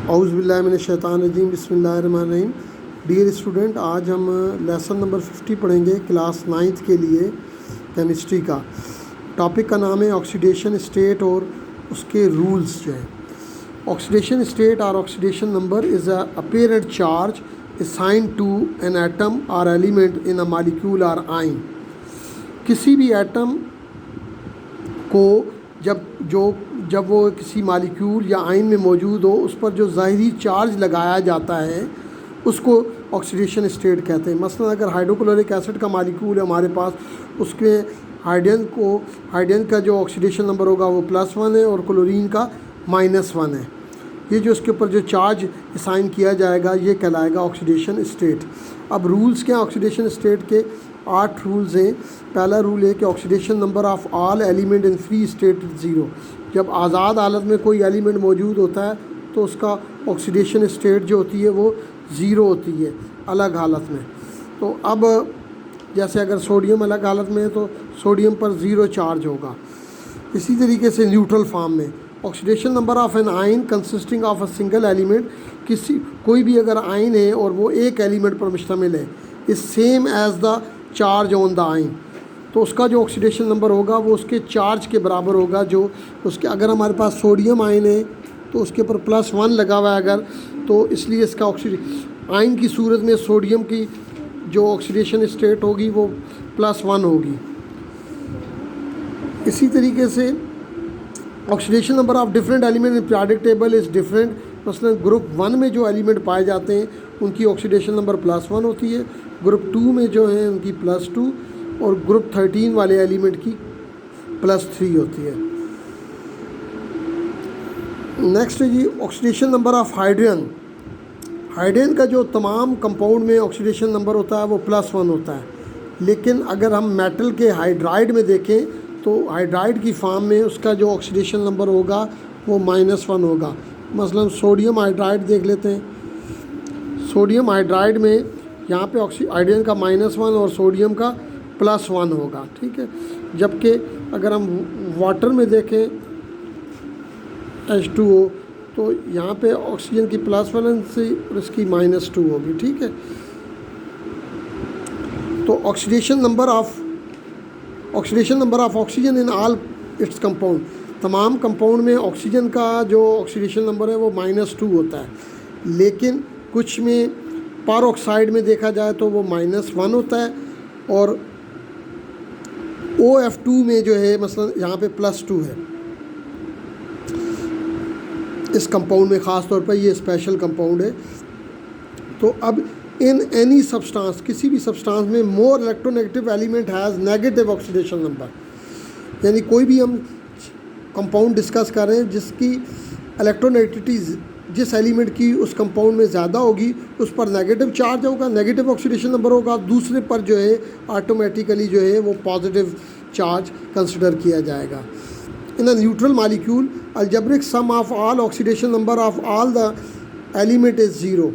औज़ुबिल्लाहिमिनश्शैतानिर्रजीम बिस्मिल्लाहिर्रहमानिर्रहीम। Dear student, आज हम लेसन नंबर 50 पढ़ेंगे क्लास 9th के लिए केमिस्ट्री का। टॉपिक का नाम है ऑक्सीडेशन स्टेट और उसके रूल्स जो हैं। ऑक्सीडेशन स्टेट और oxidation number is a apparent charge assigned to an atom और एलिमेंट इन अ मॉलिक्यूल और आयन। किसी भी एटम को जब वो किसी मालिक्यूल या आयन में मौजूद हो, उस पर जो ज़ाहिरी चार्ज लगाया जाता है उसको ऑक्सीडेशन स्टेट कहते हैं। मसलन अगर हाइड्रोक्लोरिक एसिड का मालिक्यूल है हमारे पास, उसके हाइड्रोजन का जो ऑक्सीडेशन नंबर होगा वो +1 है और क्लोरीन का -1 है। ये जो उसके ऊपर जो चार्ज असाइन किया जाएगा ये कहलाएगा ऑक्सीडेशन स्टेट। अब रूल्स क्या हैं ऑक्सीडेशन स्टेट के? 8 रूल्स हैं। पहला रूल है कि oxidation number of all element in free state 0। जब आज़ाद हालत में कोई एलिमेंट मौजूद होता है तो उसका ऑक्सीडेशन स्टेट जो होती है वो 0 होती है अलग हालत में। तो अब जैसे अगर सोडियम अलग हालत में है तो सोडियम पर 0 चार्ज होगा। इसी तरीके से न्यूट्रल फॉर्म में oxidation number of an ion consisting of a single element, कोई भी अगर आयन है और वो एक एलिमेंट पर मुश्तमिल है, is same as the charge on the ion, तो उसका जो ऑक्सीडेशन नंबर होगा वो उसके चार्ज के बराबर होगा जो उसके। अगर हमारे पास सोडियम आयन है तो उसके ऊपर +1 लगा हुआ है अगर, तो इसलिए इसका आयन की सूरत में सोडियम की जो ऑक्सीडेशन स्टेट होगी वो +1 होगी। इसी तरीके से oxidation number of different element in periodic table is different. मसलन ग्रुप 1 में जो एलिमेंट पाए जाते हैं उनकी ऑक्सीडेशन नंबर +1 होती है, ग्रुप 2 में जो है उनकी +2 और ग्रुप 13 वाले एलिमेंट की +3 होती है। नेक्स्ट है जी oxidation number of hydrogen. Hydrogen का जो तमाम कंपाउंड में ऑक्सीडेशन नंबर होता है वो +1 होता है, लेकिन अगर हम मेटल के हाइड्राइड में देखें तो हाइड्राइड की फॉर्म में उसका जो ऑक्सीडेशन नंबर होगा वो -1 होगा। मसलन सोडियम हाइड्राइड देख लेते हैं। सोडियम हाइड्राइड में यहाँ पे हाइड्रोजन का -1 और सोडियम का +1 होगा, ठीक है। जबकि अगर हम वाटर में देखें H2O तो यहाँ पे ऑक्सीजन की +1 और इसकी -2 होगी, ठीक है। तो oxidation number of oxygen in all its compound, तमाम कंपाउंड में ऑक्सीजन का जो ऑक्सीडेशन नंबर है वो -2 होता है, लेकिन कुछ में पर ऑक्साइड में देखा जाए तो वो -1 होता है और OF2 में जो है मसलन यहाँ पे +2 है इस कंपाउंड में। ख़ास तौर पर ये स्पेशल कंपाउंड है। तो अब इन एनी सब्सटेंस, किसी भी सब्सटेंस में more electronegative element has negative oxidation number, यानी कोई भी हम कंपाउंड डिस्कस कर रहे हैं जिसकी इलेक्ट्रोनेगेटिविटी जिस एलिमेंट की उस कंपाउंड में ज़्यादा होगी उस पर नेगेटिव चार्ज होगा, नेगेटिव ऑक्सीडेशन नंबर होगा। दूसरे पर जो है ऑटोमेटिकली जो है वो पॉजिटिव चार्ज कंसिडर किया जाएगा। In a neutral molecule algebraic sum of all oxidation number of all the element is 0।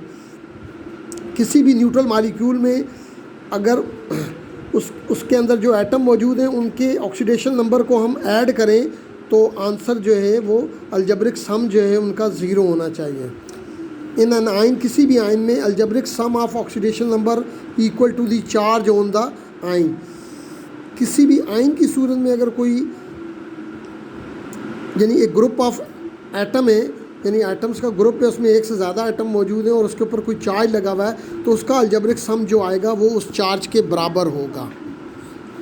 किसी भी न्यूट्रल मॉलिक्यूल में अगर उसके अंदर जो एटम मौजूद हैं उनके ऑक्सीडेशन नंबर को हम ऐड करें तो आंसर जो है वो अलजेब्रिक सम जो है उनका 0 होना चाहिए। इन एन आयन, किसी भी आयन में algebraic sum of oxidation number equal to the charge on the ion. किसी भी आयन की सूरत में अगर कोई यानी एक ग्रुप ऑफ एटम है, यानी एटम्स का ग्रुप है, उसमें एक से ज़्यादा एटम मौजूद है और उसके ऊपर कोई चार्ज लगा हुआ है तो उसका अलजेब्रिक सम जो आएगा वो उस चार्ज के बराबर होगा।